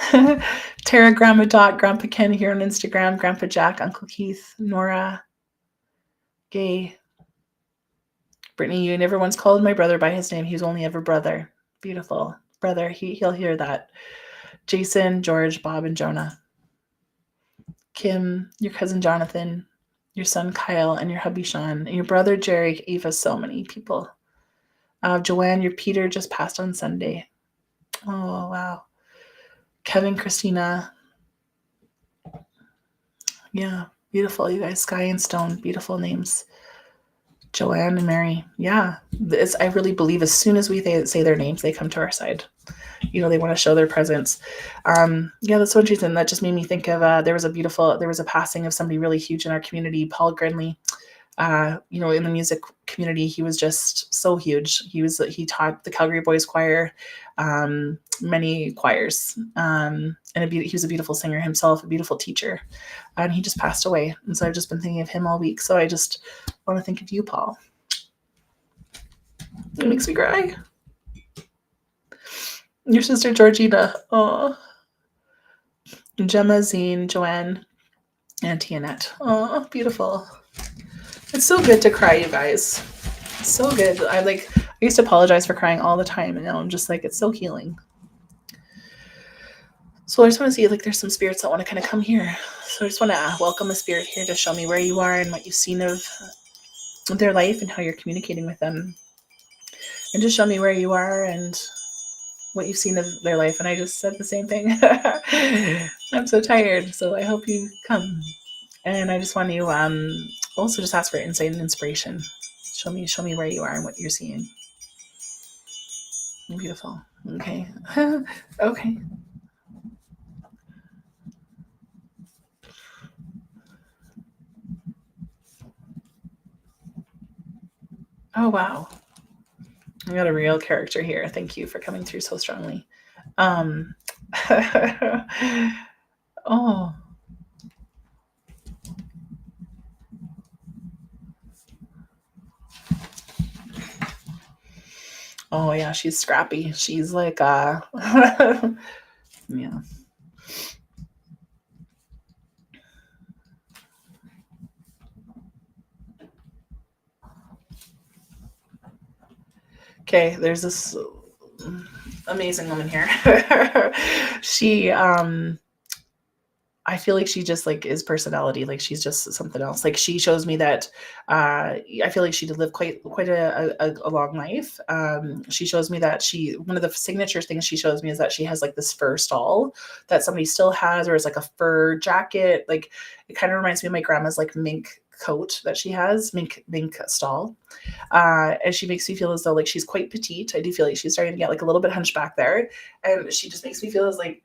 Tara, Grandma Dot, Grandpa Ken here on Instagram, Grandpa Jack, Uncle Keith, Nora, Gay, Brittany, you never once called my brother by his name. He was only ever brother. Beautiful. Brother, he'll hear that. Jason, George, Bob, and Jonah. Kim, your cousin Jonathan, your son Kyle, and your hubby Sean, and your brother Jerry, Eva, so many people. Joanne, your Peter just passed on Sunday. Oh, wow. Kevin, Christina. Yeah, beautiful, you guys. Sky and Stone, beautiful names. Joanne and Mary. Yeah, I really believe as soon as we say their names, they come to our side. You know, they want to show their presence. Yeah, that's one reason that just made me think of, there was a passing of somebody really huge in our community, Paul Grinley. You know, in the music community, he was just so huge. He taught the Calgary Boys Choir, many choirs, and he was a beautiful singer himself, a beautiful teacher, and he just passed away. And so I've just been thinking of him all week. So I just want to think of you, Paul. It makes me cry. Your sister Georgina. Oh. Gemma, Zine, Joanne, Antoinette. Oh, beautiful. It's so good to cry, you guys. It's so good. I used to apologize for crying all the time, and now I'm just like, it's so healing. So I just want to see, like, there's some spirits that want to kind of come here. So I just want to welcome a spirit here to show me where you are and what you've seen of their life and how you're communicating with them. And just show me where you are and what you've seen of their life. And I just said the same thing. I'm so tired. So I hope you come. And I just want to also just ask for insight and inspiration. Show me where you are and what you're seeing. Beautiful. Okay. Okay. Oh, wow. I got a real character here. Thank you for coming through so strongly. Oh. Oh yeah, she's scrappy. She's like yeah. Okay, there's this amazing woman here. She I feel like she just like is personality. Like she's just something else. Like she shows me that I feel like she did live quite a long life. She shows me that one of the signature things she shows me is that she has like this fur stall that somebody still has, or it's like a fur jacket. Like it kind of reminds me of my grandma's like mink coat that she has, mink stall. And she makes me feel as though like she's quite petite. I do feel like she's starting to get like a little bit hunchback there, and she just makes me feel as like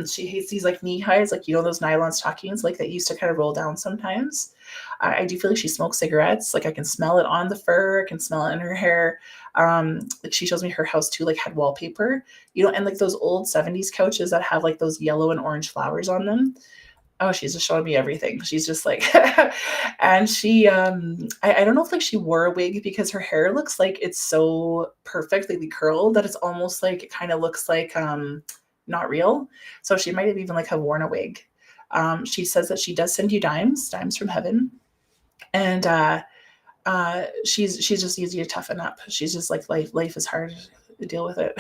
she hates these like knee highs, like those nylon stockings like that used to kind of roll down sometimes. I do feel like she smokes cigarettes. Like I can smell it on the fur, I can smell it in her hair. Like she shows me her house too, like had wallpaper, and like those old 70s couches that have like those yellow and orange flowers on them. Oh, she's just showing me everything. She's just like, and she, I don't know if like she wore a wig because her hair looks like it's so perfectly curled that it's almost like it kind of looks like not real. So she might have even like have worn a wig. She says that she does send you dimes from heaven, and she's just easy to toughen up. She's just like life is hard to deal with it.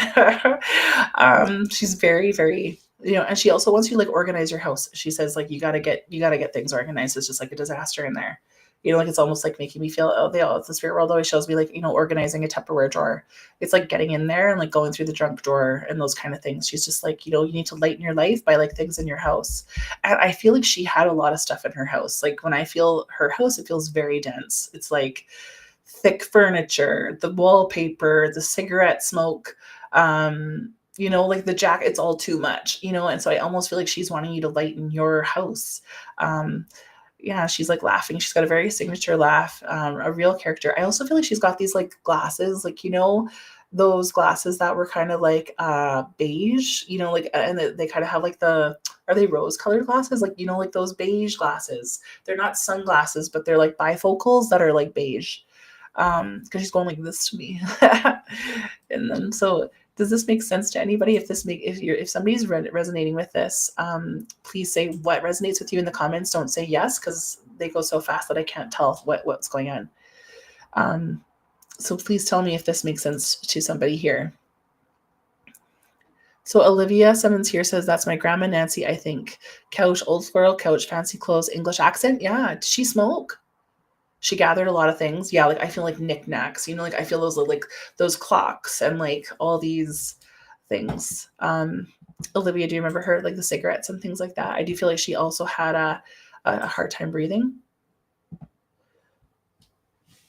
She's very very and she also wants you to like organize your house. She says like you gotta get things organized. It's just like a disaster in there. Like it's almost like making me feel the spirit world always shows me like organizing a Tupperware drawer. It's like getting in there and like going through the junk drawer and those kind of things. She's just like you need to lighten your life by like things in your house. And I feel like she had a lot of stuff in her house. Like when I feel her house, it feels very dense. It's like thick furniture, the wallpaper, the cigarette smoke, like the jacket, it's all too much, and so I almost feel like she's wanting you to lighten your house. Yeah, she's like laughing. She's got a very signature laugh, a real character. I also feel like she's got these like glasses, like those glasses that were kind of like beige, like and they kind of have like are they rose colored glasses, like like those beige glasses. They're not sunglasses, but they're like bifocals that are like beige. Because she's going like this to me. And then so does this make sense to anybody? If somebody's resonating with this, please say what resonates with you in the comments. Don't say yes, because they go so fast that I can't tell what's going on. So please tell me if this makes sense to somebody here. So Olivia Simmons here says, that's my grandma Nancy, I think. Couch, old squirrel couch, fancy clothes, English accent. Yeah. Did she smoke? She gathered a lot of things. Yeah, like I feel like knickknacks, like I feel those clocks and like all these things. Olivia, do you remember her, like the cigarettes and things like that? I do feel like she also had a hard time breathing.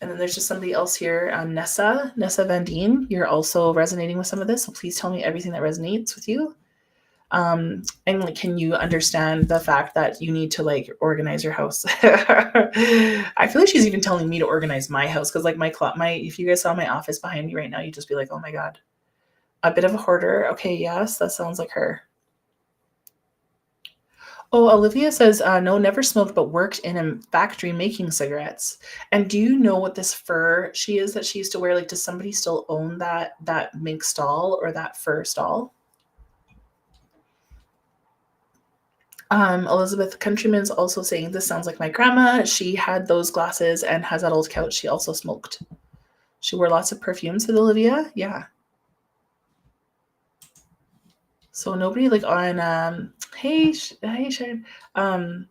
And then there's just somebody else here, Nessa Van Dien. You're also resonating with some of this, so please tell me everything that resonates with you. And like, can you understand the fact that you need to like organize your house? I feel like she's even telling me to organize my house, because like my if you guys saw my office behind me right now, you'd just be like, oh my god, a bit of a hoarder. Okay, yes, that sounds like her. Oh, Olivia says, no, never smoked, but worked in a factory making cigarettes. And do you know what this fur she is that she used to wear? Like, does somebody still own that mink stall or that fur stall? Elizabeth Countryman's also saying, this sounds like my grandma. She had those glasses and has that old couch. She also smoked. She wore lots of perfume, said Olivia. Yeah. So nobody like on, hey Sharon. Oh,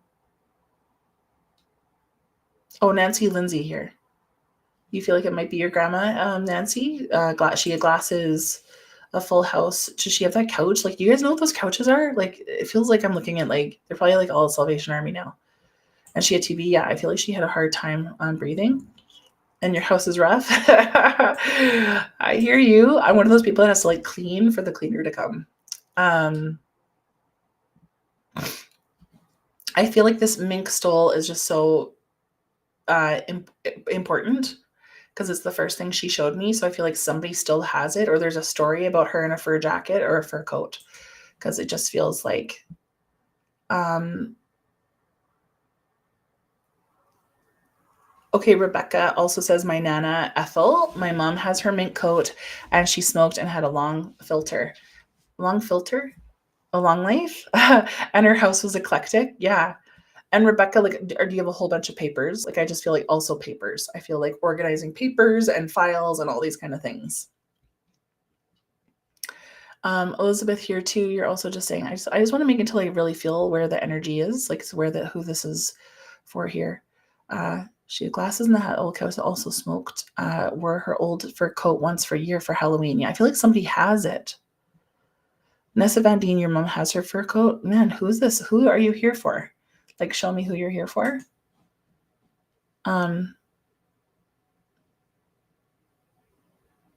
Nancy Lindsay here. You feel like it might be your grandma, Nancy? She had glasses, a full house. Does she have that couch? Like, do you guys know what those couches are? Like, it feels like I'm looking at like they're probably like all Salvation Army now. And she had TB. Yeah, I feel like she had a hard time breathing. And your house is rough. I hear you. I'm one of those people that has to like clean for the cleaner to come. I feel like this mink stole is just so important because it's the first thing she showed me. So I feel like somebody still has it, or there's a story about her in a fur jacket or a fur coat, because it just feels like okay, Rebecca also says, my Nana Ethel, my mom has her mink coat and she smoked and had a long filter. Long filter? A long life? And her house was eclectic. Yeah. And Rebecca, like, or do you have a whole bunch of papers? Like, I just feel like also papers. I feel like organizing papers and files and all these kind of things. Elizabeth here too. You're also just saying, I just want to make it until I really feel where the energy is, like who this is for here. She had glasses in the hat. Old cows also smoked. Wore her old fur coat once for a year for Halloween. Yeah, I feel like somebody has it. Nessa Van Dien, your mom has her fur coat. Man, who is this? Who are you here for? Like, show me who you're here for. Yeah,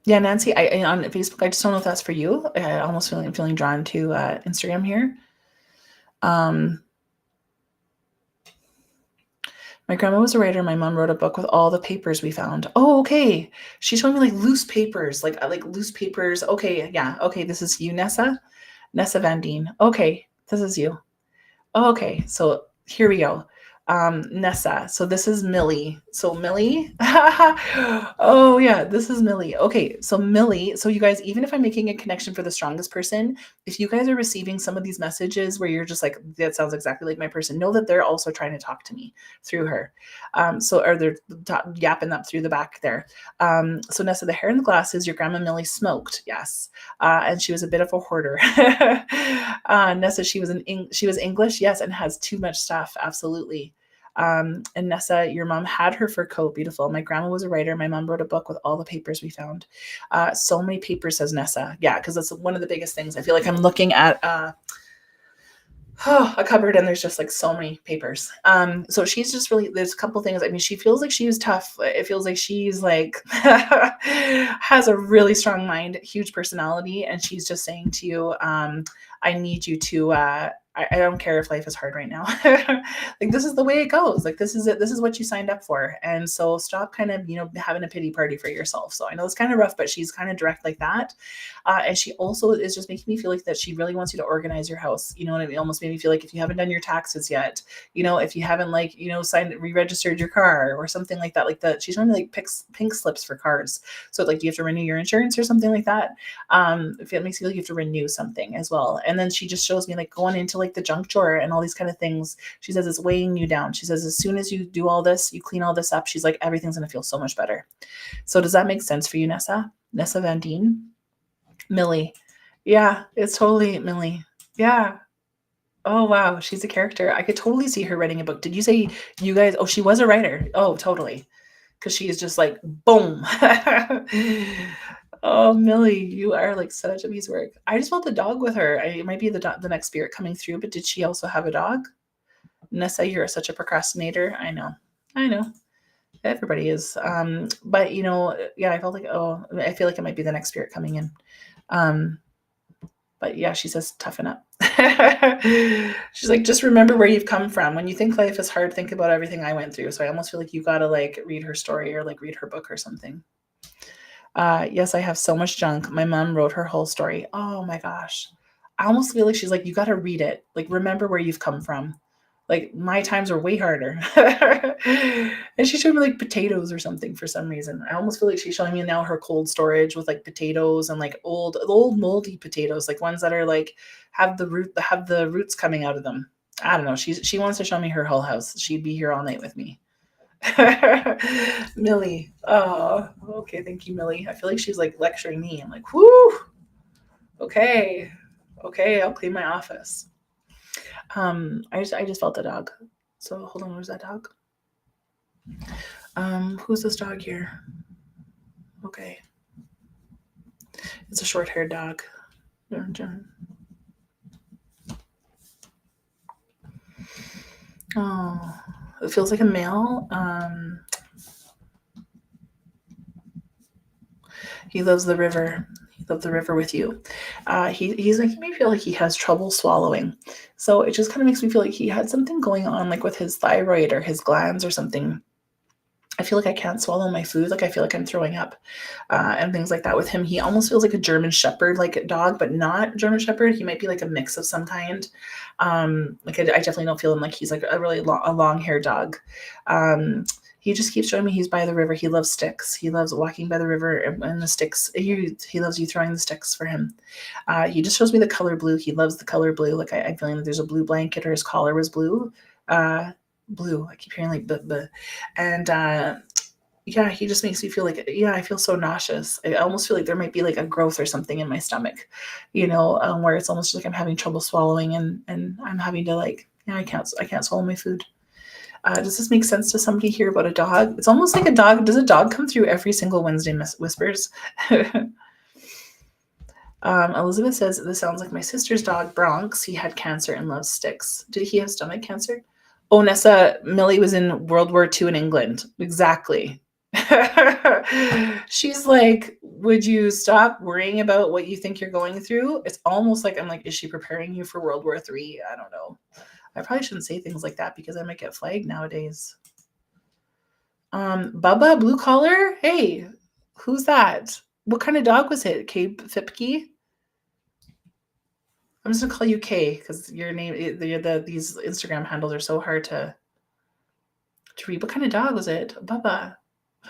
Nancy, I on Facebook, I just don't know if that's for you. I almost feeling drawn to Instagram here. My grandma was a writer. My mom wrote a book with all the papers we found. Oh, okay. She showed me like loose papers, like loose papers. Okay, yeah. Okay, this is you, Nessa. Nessa Van Dien. Okay, this is you. Okay, so here we go. Nessa. So this is Millie. So Millie. Oh yeah, this is Millie. Okay, so Millie. So you guys, even if I'm making a connection for the strongest person, if you guys are receiving some of these messages where you're just like, that sounds exactly like my person, know that they're also trying to talk to me through her. Or they're yapping up through the back there. So Nessa, the hair and the glasses, your grandma Millie smoked. Yes. And she was a bit of a hoarder. Nessa, she was English, yes, and has too much stuff. Absolutely. And Nessa, your mom had her fur coat. Beautiful. My grandma was a writer. My mom wrote a book with all the papers we found. So many papers, says Nessa. Yeah, because that's one of the biggest things. I feel like I'm looking at a cupboard and there's just like so many papers. So she's just really, there's a couple things. I mean, she feels like she's tough. It feels like she's like has a really strong mind, huge personality, and she's just saying to you, I need you to I don't care if life is hard right now. Like, this is the way it goes. Like, this is it. This is what you signed up for. And so stop kind of, having a pity party for yourself. So I know it's kind of rough, but she's kind of direct like that. And she also is just making me feel like that she really wants you to organize your house. You know what I mean? Almost made me feel like if you haven't done your taxes yet, if you haven't re-registered your car or something like that, she's trying to like pink slips for cars. So like, do you have to renew your insurance or something like that? If it makes you feel like you have to renew something as well. And then she just shows me like going into like the junk drawer and all these kind of things. She says it's weighing you down. She says as soon as you do all this, you clean all this up, she's like, everything's going to feel so much better. So does that make sense for you, Nessa? Nessa Van Dien? Millie. Yeah, it's totally Millie. Yeah. Oh, wow. She's a character. I could totally see her writing a book. Did you say you guys? Oh, she was a writer. Oh, totally. Because she is just like, boom. Oh, Millie, you are like such a piece of work. I just felt the dog with her. It might be the next spirit coming through, but did she also have a dog? Nessa, you're such a procrastinator. I know. Everybody is. But yeah, I felt like, I feel like it might be the next spirit coming in. But yeah, she says, toughen up. She's like, just remember where you've come from. When you think life is hard, think about everything I went through. So I almost feel like you got to like read her story or like read her book or something. Yes, I have so much junk. My mom wrote her whole story. Oh my gosh. I almost feel like she's like, you got to read it. Like, remember where you've come from. Like, my times are way harder. And she showed me like potatoes or something for some reason. I almost feel like she's showing me now her cold storage with like potatoes and like old moldy potatoes, like ones that are like have the roots coming out of them. I don't know. She wants to show me her whole house. She'd be here all night with me. Millie. Oh, okay. Thank you, Millie. I feel like she's like lecturing me. I'm like, whoo. Okay. Okay. I'll clean my office. I just felt the dog. So hold on. Where's that dog? Who's this dog here? Okay. It's a short-haired dog. Oh, it feels like a male. He loves the river. He loves the river with you. He's making me feel like he has trouble swallowing. So it just kind of makes me feel like he had something going on, like with his thyroid or his glands or something. I feel like I can't swallow my food. Like I feel like I'm throwing up, and things like that with him. He almost feels like a German Shepherd, like a dog, but not German Shepherd. He might be like a mix of some kind. Like I definitely don't feel him like he's like a really long haired dog. He just keeps showing me he's by the river. He loves sticks. He loves walking by the river and the sticks. He loves you throwing the sticks for him. He just shows me the color blue. He loves the color blue. Like I'm feeling like there's a blue blanket or his collar was blue. Blue. I keep hearing like and yeah, he just makes me feel like I feel so nauseous. I almost feel like there might be like a growth or something in my stomach, where it's almost like I'm having trouble swallowing and I'm having to like I can't swallow my food. Does this make sense to somebody here about a dog? It's almost like a dog. Does a dog come through every single Wednesday Whispers? Elizabeth says, this sounds like my sister's dog, Bronx. He had cancer and loves sticks. Did he have stomach cancer? Oh, Nessa, Millie was in World War II in England. Exactly. She's like, would you stop worrying about what you think you're going through? It's almost like I'm like, is she preparing you for World War III? I don't know. I probably shouldn't say things like that because I might get flagged nowadays. Bubba, blue collar? Hey, who's that? What kind of dog was it? Cape Fipke? I'm just gonna call you K because your name, these Instagram handles are so hard to read. What kind of dog was it? Bubba.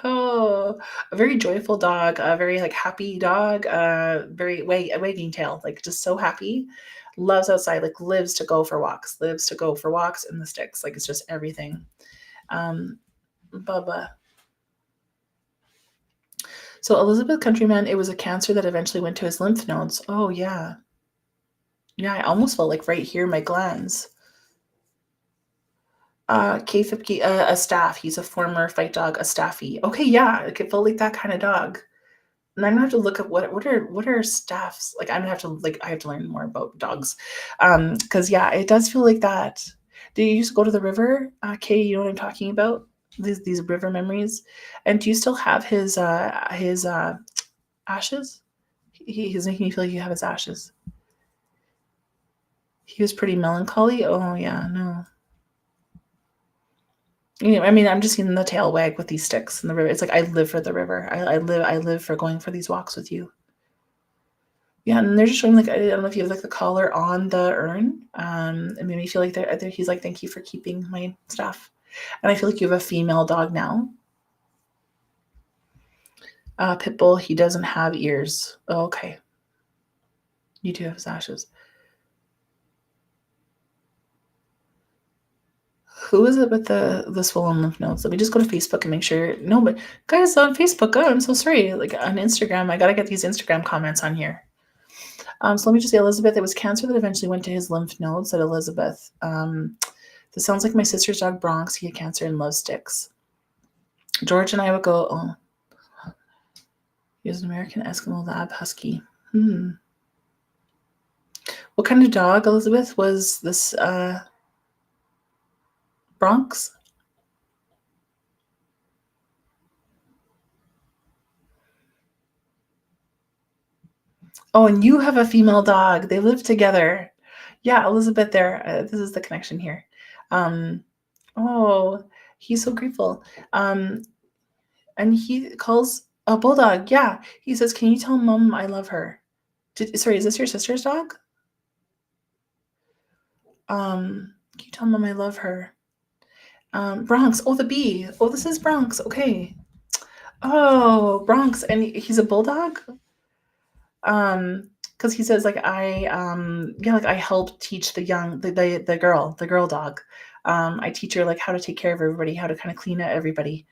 Oh, a very joyful dog, a very like happy dog, very wagging tail, like just so happy. Loves outside, like lives to go for walks, in the sticks. Like it's just everything. Bubba. So Elizabeth Countryman, it was a cancer that eventually went to his lymph nodes. Oh yeah. Yeah, I almost felt like right here, my glands. K50, a staff. He's a former fight dog, a staffy. Okay, yeah, like it felt like that kind of dog. And I'm gonna have to look up what are staffs like. I'm gonna have to I have to learn more about dogs, because yeah, it does feel like that. Do you used to go to the river, Kay? You know what I'm talking about? These river memories. And do you still have his ashes? He's making me feel like you have his ashes. He was pretty melancholy. Oh yeah, no. I mean, I'm just seeing the tail wag with these sticks in the river. It's like I live for the river. I live for going for these walks with you. Yeah, and they're just showing like I don't know if you have like the collar on the urn. It made me feel like he's like, thank you for keeping my stuff. And I feel like you have a female dog now. Pitbull, he doesn't have ears. Oh, okay. You do have his ashes. Who is it with the swollen lymph nodes? Let me just go to Facebook and make sure. No, but guys on Facebook, oh, I'm so sorry. Like on Instagram, I gotta get these Instagram comments on here. So let me just say, Elizabeth, it was cancer that eventually went to his lymph nodes, said Elizabeth. This sounds like my sister's dog, Bronx. He had cancer and loves sticks. George and I would go, oh, he was an American Eskimo Lab Husky. What kind of dog, Elizabeth, was this Bronx? Oh, and you have a female dog. They live together. Yeah, Elizabeth there. This is the connection here. Oh, he's so grateful. And he calls a bulldog. Yeah. He says, can you tell mom I love her? Sorry, is this your sister's dog? Can you tell mom I love her? Bronx. Oh, the bee. Oh, this is Bronx. Okay. Oh, Bronx. And he's a bulldog? because he says like I help teach the girl dog. I teach her like how to take care of everybody, how to kind of clean up everybody.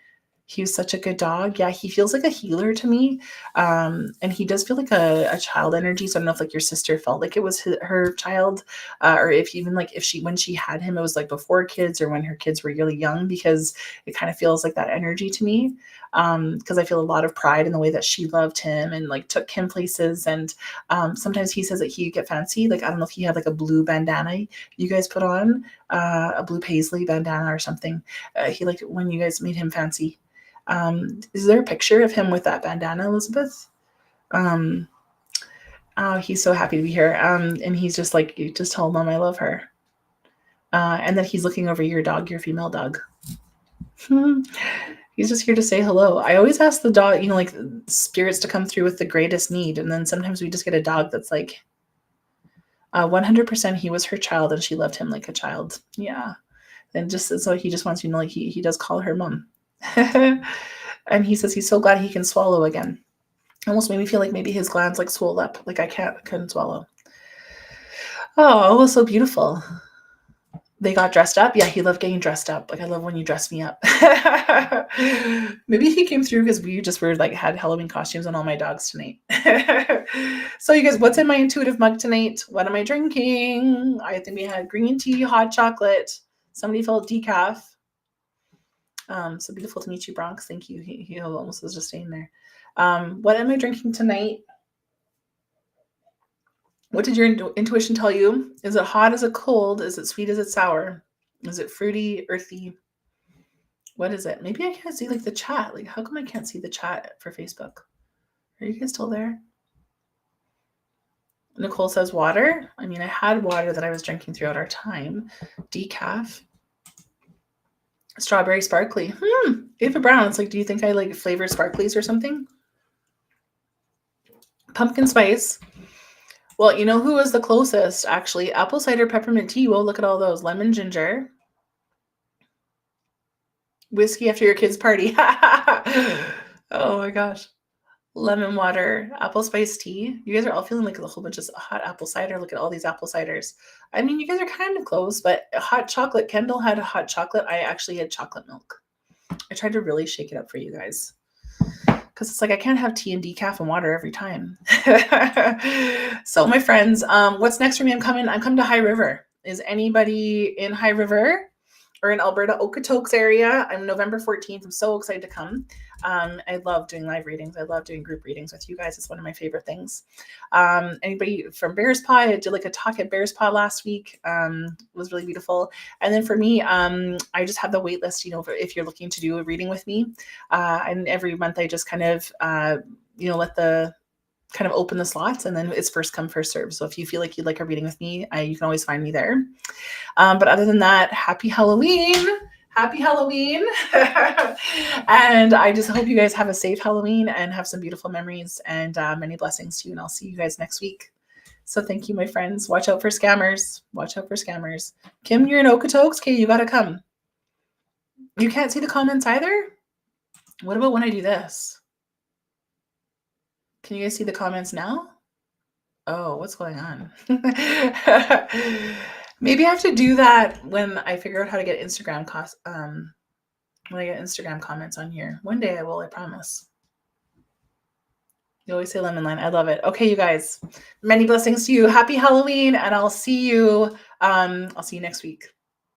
He was such a good dog. Yeah, he feels like a healer to me. And he does feel like a child energy. So I don't know if like your sister felt like it was her child, or if even like when she had him, it was like before kids or when her kids were really young, because it kind of feels like that energy to me. Because I feel a lot of pride in the way that she loved him and like took him places. And sometimes he says that he get fancy. Like, I don't know if he had like a blue bandana you guys put on, a blue paisley bandana or something. He liked it when you guys made him fancy. Is there a picture of him with that bandana, Elizabeth? Oh, he's so happy to be here. And he's just like, you just tell Mom I love her. And then he's looking over your dog, your female dog. He's just here to say hello. I always ask the dog, like spirits to come through with the greatest need. And then sometimes we just get a dog that's like, 100% he was her child and she loved him like a child. Yeah. And just so he just wants you to know, like he does call her mom. And he says he's so glad he can swallow again. Almost made me feel like maybe his glands like swole up, like I couldn't swallow. Oh, it was so beautiful. They got dressed up. Yeah, he loved getting dressed up. Like, I love when you dress me up. Maybe he came through because we just had Halloween costumes on all my dogs tonight. So you guys, what's in my intuitive mug tonight? What am I drinking? I think we had green tea, hot chocolate. Somebody felt decaf. So beautiful to meet you, Bronx. Thank you. He almost was just staying there. What am I drinking tonight? What did your intuition tell you? Is it hot? Is it cold? Is it sweet? Is it sour? Is it fruity, earthy? What is it? Maybe I can't see like the chat. Like, how come I can't see the chat for Facebook? Are you guys still there? Nicole says water. I mean, I had water that I was drinking throughout our time. Decaf. Strawberry sparkly. Ava Brown. It's like, do you think I like flavored sparklies or something? Pumpkin spice. Well, you know who was the closest, actually? Apple cider peppermint tea. Well, look at all those. Lemon ginger. Whiskey after your kid's party. Oh my gosh. Lemon water, apple spice tea. You guys are all feeling like a whole bunch of hot apple cider. Look at all these apple ciders. I mean, you guys are kind of close, but hot chocolate. Kendall had a hot chocolate. I actually had chocolate milk. I tried to really shake it up for you guys, because it's like I can't have tea and decaf and water every time. So my friends, what's next for me? I'm coming to High River. Is anybody in High River or in Alberta, Okotoks area? I'm November 14th. I'm so excited to come. I love doing live readings. I love doing group readings with you guys. It's one of my favorite things. Anybody from Bears Paw? I did like a talk at Bears Paw last week. It was really beautiful. And then for me, I just have the wait list, if you're looking to do a reading with me. And every month I just kind of, let the kind of open the slots, and then it's first come, first serve. So if you feel like you'd like a reading with me, you can always find me there. But other than that, happy Halloween. Happy Halloween. And I just hope you guys have a safe Halloween and have some beautiful memories, and many blessings to you. And I'll see you guys next week. So thank you, my friends. Watch out for scammers. Watch out for scammers. Kim, you're in Okotoks? Okay, you got to come. You can't see the comments either? What about when I do this? Can you guys see the comments now? Oh, what's going on? Maybe I have to do that when I figure out how to get Instagram when I get Instagram comments on here. One day I will, I promise. You always say lemon line. I love it. Okay, you guys. Many blessings to you. Happy Halloween, and I'll see you next week.